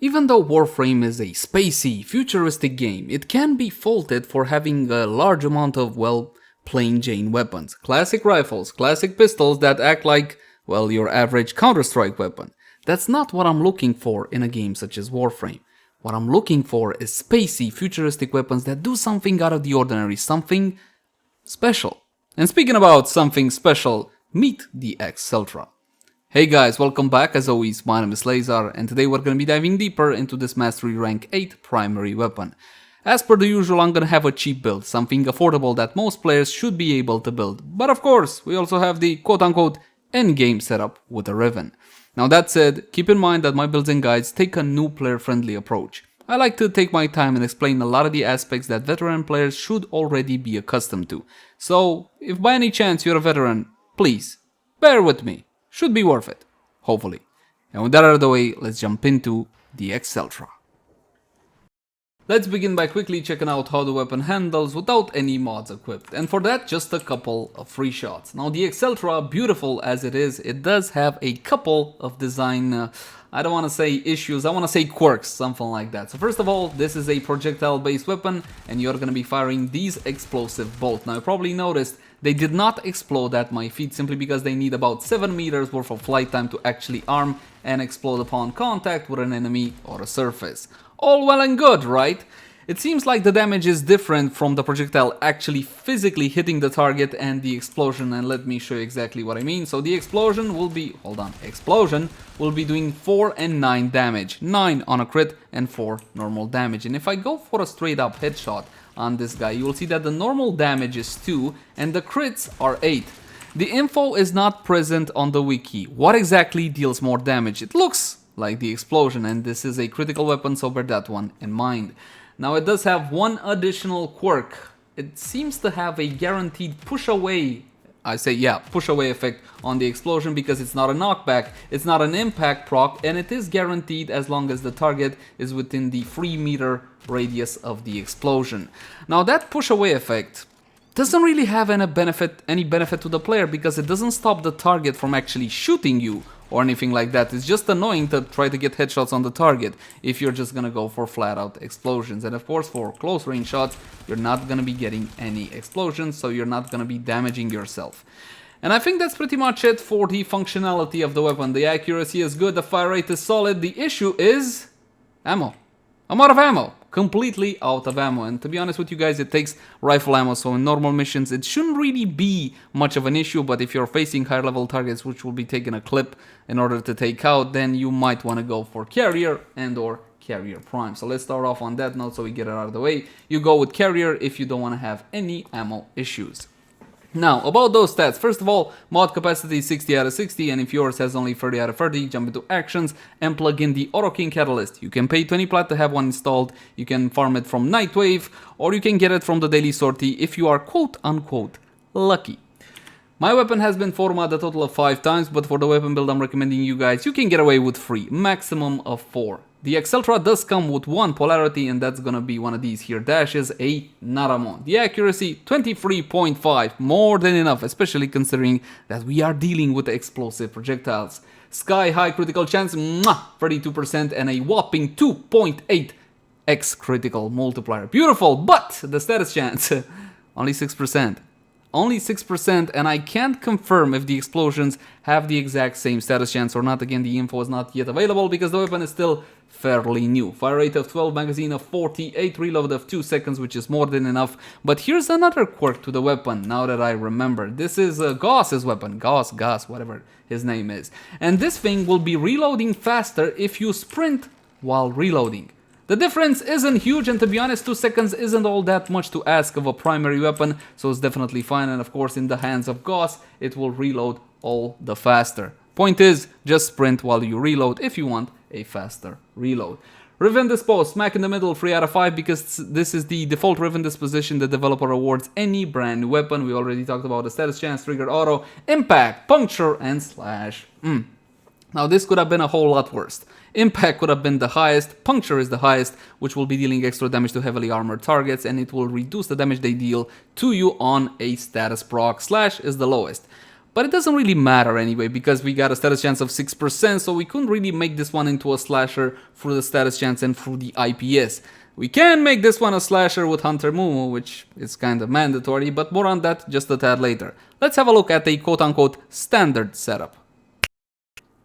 Even though Warframe is a spacey, futuristic game, it can be faulted for having a large amount of, well, plain Jane weapons. Classic rifles, classic pistols that act like, well, your average Counter-Strike weapon. That's not what I'm looking for in a game such as Warframe. What I'm looking for is spacey, futuristic weapons that do something out of the ordinary, something special. And speaking about something special, meet the Acceltra. Hey guys, welcome back. As always, my name is Lazar, and today we're going to be diving deeper into this Mastery Rank 8 primary weapon. As per the usual, I'm going to have a cheap build, something affordable that most players should be able to build. But of course, we also have the quote-unquote endgame setup with a Riven. Now that said, keep in mind that my builds and guides take a new player-friendly approach. I like to take my time and explain a lot of the aspects that veteran players should already be accustomed to. So, if by any chance you're a veteran, please, bear with me. Should be worth it, hopefully. And with that out of the way, let's jump into the Acceltra. Let's begin by quickly checking out how the weapon handles without any mods equipped, and for that just a couple of free shots. Now the Acceltra, beautiful as it is, it does have a couple of design, I don't want to say issues, I want to say quirks, something like that. So first of all, this is a projectile based weapon and you're going to be firing these explosive bolts. Now you probably noticed they did not explode at my feet simply because they need about 7 meters worth of flight time to actually arm and explode upon contact with an enemy or a surface. All well and good, right? It seems like the damage is different from the projectile actually physically hitting the target and the explosion, and let me show you exactly what I mean. So the explosion will be, explosion will be doing 4 and 9 damage, 9 on a crit and 4 normal damage. And if I go for a straight up headshot on this guy, you will see that the normal damage is 2 and the crits are 8. The info is not present on the wiki. What exactly deals more damage? It looks like the explosion, and this is a critical weapon, so bear that one in mind. Now it does have one additional quirk. It seems to have a guaranteed push away, push away effect on the explosion because it's not a knockback, it's not an impact proc, and it is guaranteed as long as the target is within the 3-meter radius of the explosion. Now that push away effect doesn't really have any benefit to the player because it doesn't stop the target from actually shooting you or anything like that. It's just annoying to try to get headshots on the target if you're just gonna go for flat out explosions. And of course for close range shots, you're not gonna be getting any explosions, so you're not gonna be damaging yourself. And I think that's pretty much it for the functionality of the weapon. The accuracy is good, the fire rate is solid. The issue is ammo. I'm out of ammo. Completely out of ammo, and to be honest with you guys, it takes rifle ammo, so in normal missions it shouldn't really be much of an issue, but if you're facing higher level targets which will be taking a clip in order to take out, then you might want to go for carrier and or carrier prime. So let's start off on that note so we get it out of the way. You go with carrier if you don't want to have any ammo issues. Now, about those stats, first of all, mod capacity is 60 out of 60, and if yours has only 30 out of 30, jump into actions and plug in the Auto King Catalyst. You can pay 20 plat to have one installed, you can farm it from Nightwave, or you can get it from the Daily Sortie if you are quote-unquote lucky. My weapon has been formatted a total of 5 times, but for the weapon build I'm recommending you guys, you can get away with 3, maximum of 4. The Acceltra does come with one polarity, and that's gonna be one of these here dashes, a Naramon. The accuracy, 23.5, more than enough, especially considering that we are dealing with explosive projectiles. Sky high critical chance, 32%, and a whopping 2.8x critical multiplier. Beautiful, but the status chance, only 6%. Only 6%, and I can't confirm if the explosions have the exact same status chance or not. Again, the info is not yet available because the weapon is still fairly new. Fire rate of 12, magazine of 48, reload of 2 seconds, which is more than enough. But here's another quirk to the weapon, now that I remember. This is Gauss's weapon, Gauss, whatever his name is. And this thing will be reloading faster if you sprint while reloading. The difference isn't huge, and to be honest, 2 seconds isn't all that much to ask of a primary weapon, so it's definitely fine, and of course in the hands of Gauss, it will reload all the faster. Point is, just sprint while you reload if you want a faster reload. Riven Dispo, smack in the middle, 3 out of 5, because this is the default Riven disposition the developer awards any brand new weapon. We already talked about the status chance, trigger auto, impact, puncture, and slash. Now this could have been a whole lot worse. Impact could have been the highest, puncture is the highest, which will be dealing extra damage to heavily armored targets, and it will reduce the damage they deal to you on a status proc. Slash is the lowest. But it doesn't really matter anyway, because we got a status chance of 6%, so we couldn't really make this one into a slasher through the status chance and through the IPS. We can make this one a slasher with Hunter Munitions, which is kind of mandatory, but more on that just a tad later. Let's have a look at a quote-unquote standard setup.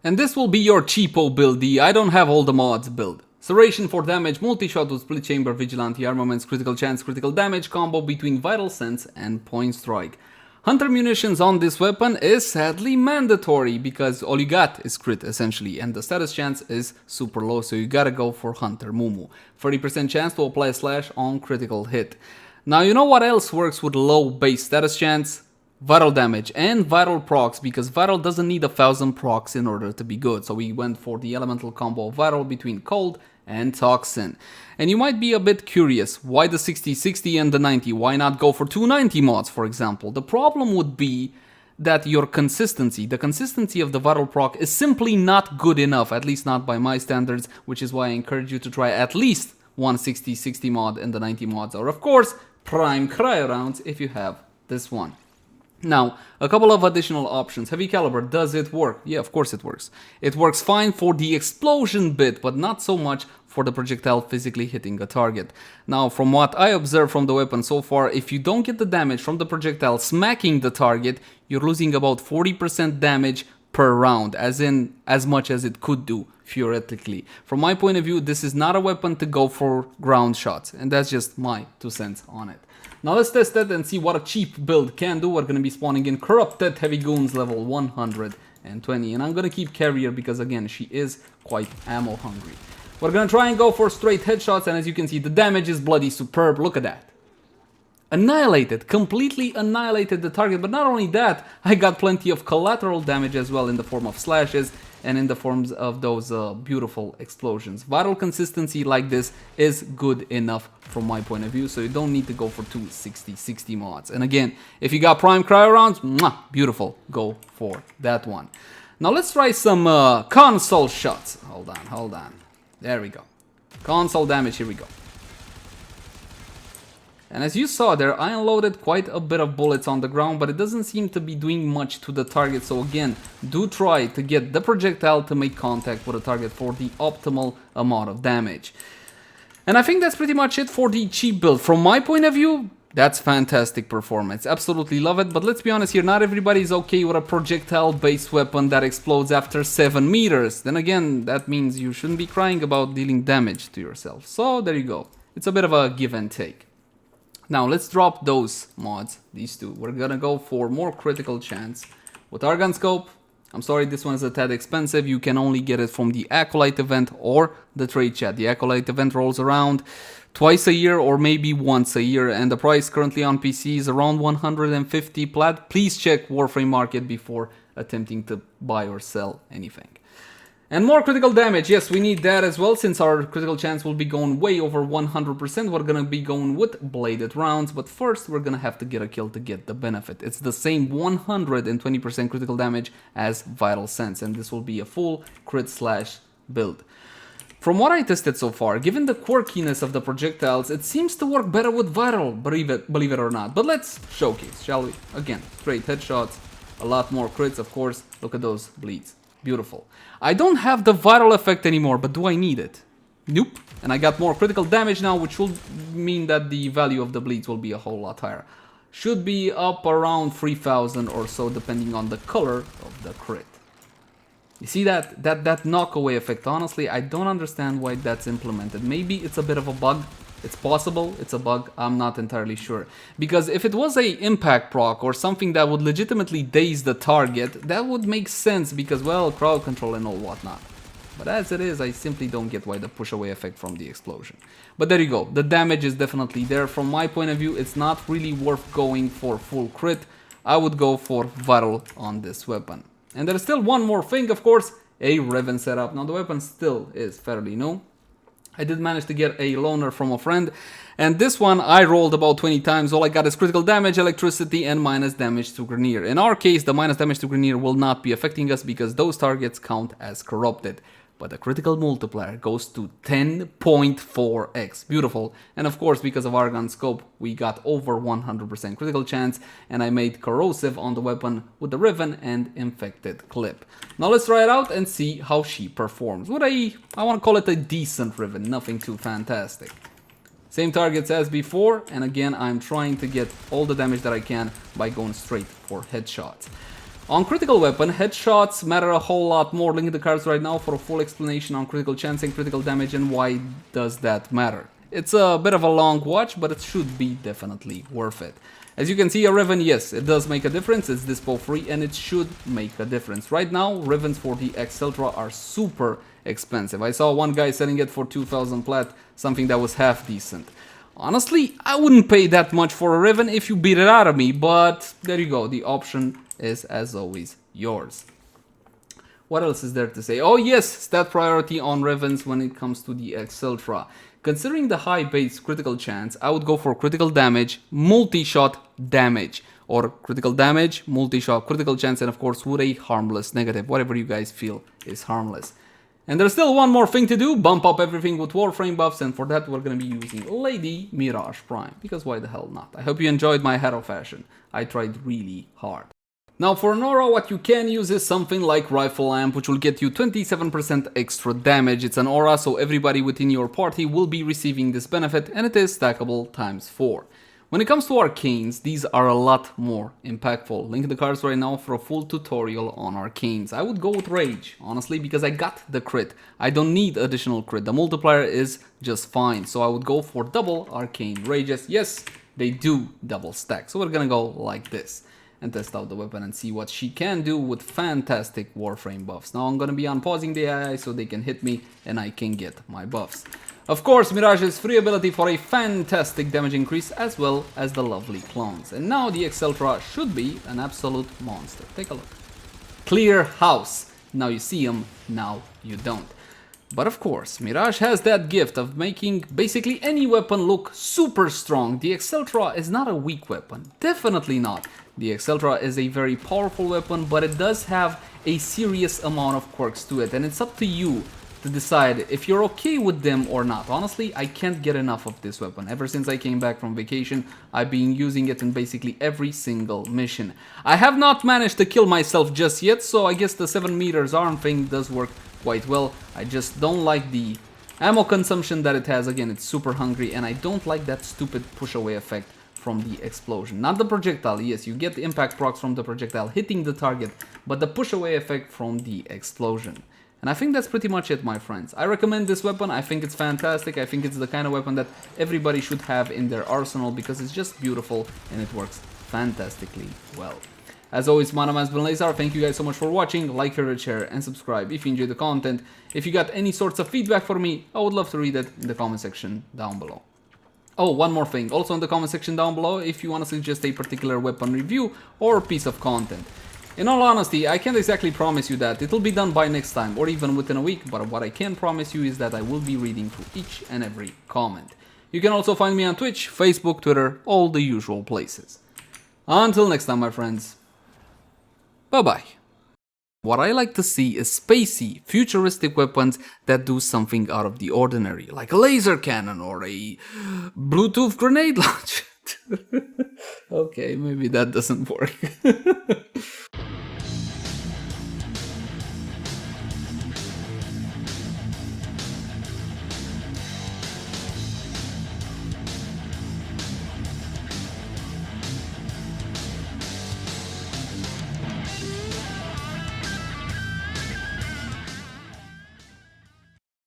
And this will be your cheapo build, the I don't have all the mods build. Serration for damage, multi-shot with split chamber, vigilante armaments, critical chance, critical damage combo between vital sense and point strike. Hunter Munitions on this weapon is sadly mandatory because all you got is crit essentially, and the status chance is super low, so you gotta go for Hunter Munitions. 30% chance to apply slash on critical hit. Now you know what else works with low base status chance? Vital damage and vital procs, because vital doesn't need 1000 procs in order to be good, so we went for the elemental combo of vital between cold and toxin. And you might be a bit curious, why the 60-60 and the 90? Why not go for 290 mods, for example? The problem would be that your consistency, the consistency of the vital proc is simply not good enough, at least not by my standards, which is why I encourage you to try at least one 60-60 mod and the 90 mods, or of course, prime cryo rounds if you have this one. Now, a couple of additional options. Heavy caliber, does it work? Yeah, of course it works. It works fine for the explosion bit, but not so much for the projectile physically hitting a target. Now, from what I observed from the weapon so far, if you don't get the damage from the projectile smacking the target, you're losing about 40% damage per round, as in as much as it could do, theoretically. From my point of view, this is not a weapon to go for ground shots, and that's just my 2 cents on it. Now let's test that and see what a cheap build can do. We're going to be spawning in Corrupted Heavy Goons level 120. And I'm going to keep Carrier because, again, she is quite ammo hungry. We're going to try and go for straight headshots. And as you can see, the damage is bloody superb. Look at that. Annihilated. Completely annihilated the target. But not only that, I got plenty of collateral damage as well in the form of slashes and in the forms of those beautiful explosions. Vital consistency like this is good enough from my point of view, so you don't need to go for 2 60-60 mods. And again, if you got prime cryo rounds, mwah, beautiful, go for that one. Now let's try some console shots. Hold on. There we go. Console damage, here we go. And as you saw there, I unloaded quite a bit of bullets on the ground, but it doesn't seem to be doing much to the target. So again, do try to get the projectile to make contact with the target for the optimal amount of damage. And I think that's pretty much it for the cheap build. From my point of view, that's fantastic performance. Absolutely love it. But let's be honest here, not everybody's okay with a projectile-based weapon that explodes after 7 meters. Then again, that means you shouldn't be crying about dealing damage to yourself. So there you go. It's a bit of a give and take. Now let's drop those mods, these two. We're gonna go for more critical chance with our gun scope. I'm sorry, this one is a tad expensive. You can only get it from the Acolyte event or the trade chat. The Acolyte event rolls around twice a year or maybe once a year, and the price currently on PC is around 150 plat. Please check Warframe market before attempting to buy or sell anything. And more critical damage, yes, we need that as well, since our critical chance will be going way over 100%. We're gonna be going with bladed rounds, but first we're gonna have to get a kill to get the benefit. It's the same 120% critical damage as Vital Sense, and this will be a full crit slash build. From what I tested so far, given the quirkiness of the projectiles, it seems to work better with Vital, believe it or not. But let's showcase, shall we? Again, straight headshots, a lot more crits, of course. Look at those bleeds. Beautiful. I don't have the vital effect anymore, but do I need it? Nope. And I got more critical damage now, which will mean that the value of the bleeds will be a whole lot higher. Should be up around 3000 or so, depending on the color of the crit. You see that knockaway effect? Honestly, I don't understand why that's implemented. Maybe it's a bit of a bug. It's possible it's a bug, I'm not entirely sure. Because if it was a impact proc or something that would legitimately daze the target, that would make sense because, well, crowd control and all whatnot. But as it is, I simply don't get why the push away effect from the explosion. But there you go, the damage is definitely there. From my point of view, it's not really worth going for full crit. I would go for vital on this weapon. And there's still one more thing, of course, a Riven setup. Now the weapon still is fairly new. I did manage to get a loaner from a friend, and this one I rolled about 20 times. All I got is critical damage, electricity, and minus damage to Grenier. In our case, the minus damage to Grenier will not be affecting us because those targets count as corrupted. but the critical multiplier goes to 10.4x. Beautiful. And of course, because of Argon Scope, we got over 100% critical chance, and I made corrosive on the weapon with the Riven and infected clip. Now let's try it out and see how she performs. With I want to call it a decent Riven, nothing too fantastic. Same targets as before, and again, I'm trying to get all the damage that I can by going straight for headshots. On critical weapon, headshots matter a whole lot more. Link in the cards right now for a full explanation on critical chance and critical damage and why does that matter. It's a bit of a long watch, but it should be definitely worth it. As you can see, a Riven, yes, it does make a difference. It's dispo free and it should make a difference. Right now, Rivens for the Acceltra are super expensive. I saw one guy selling it for 2000 plat, something that was half decent. Honestly, I wouldn't pay that much for a Riven if you beat it out of me, but there you go. The option is, as always, yours. What else is there to say? Oh yes, stat priority on Rivens when it comes to the Acceltra. Considering the high base critical chance, I would go for critical damage, multi-shot damage. Or critical damage, multi-shot, critical chance, and of course with a harmless negative, whatever you guys feel is harmless. And there's still one more thing to do, bump up everything with Warframe buffs, and for that we're going to be using Lady Mirage Prime, because why the hell not? I hope you enjoyed my hero fashion. I tried really hard. Now for an aura, what you can use is something like Rifle Amp, which will get you 27% extra damage. It's an aura, so everybody within your party will be receiving this benefit, and it is stackable times 4. When it comes to arcanes, these are a lot more impactful. Link in the cards right now for a full tutorial on arcanes. I would go with Rage, honestly, because I got the crit. I don't need additional crit. The multiplier is just fine, so I would go for double arcane rages. Yes, they do double stack, so we're gonna go like this and test out the weapon and see what she can do with fantastic Warframe buffs. Now I'm gonna be unpausing the AI so they can hit me and I can get my buffs. Of course, Mirage's free ability for a fantastic damage increase as well as the lovely clones. And now the Acceltra should be an absolute monster. Take a look. Clear house. Now you see him, now you don't. But of course, Mirage has that gift of making basically any weapon look super strong. The Acceltra is not a weak weapon, definitely not. The Acceltra is a very powerful weapon, but it does have a serious amount of quirks to it, and it's up to you to decide if you're okay with them or not. Honestly, I can't get enough of this weapon. Ever since I came back from vacation, I've been using it in basically every single mission. I have not managed to kill myself just yet, so I guess the 7 meters arm thing does work quite well. I just don't like the ammo consumption that it has. Again, it's super hungry, and I don't like that stupid push away effect from the explosion. Not the projectile. Yes, you get the impact procs from the projectile hitting the target, but the push away effect from the explosion. And I think that's pretty much it, my friends. I recommend this weapon. I think it's fantastic. I think it's the kind of weapon that everybody should have in their arsenal because it's just beautiful and it works fantastically well. As always, my name has been Leyzar. Thank you guys so much for watching. Like, favorite, share, and subscribe if you enjoyed the content. If you got any sorts of feedback for me, I would love to read it in the comment section down below. Oh, one more thing. Also in the comment section down below, if you want to suggest a particular weapon review or piece of content. In all honesty, I can't exactly promise you that it'll be done by next time or even within a week, but what I can promise you is that I will be reading through each and every comment. You can also find me on Twitch, Facebook, Twitter, all the usual places. Until next time, my friends. Bye-bye. What I like to see is spacey, futuristic weapons that do something out of the ordinary, like a laser cannon or a Bluetooth grenade launcher. Okay, maybe that doesn't work.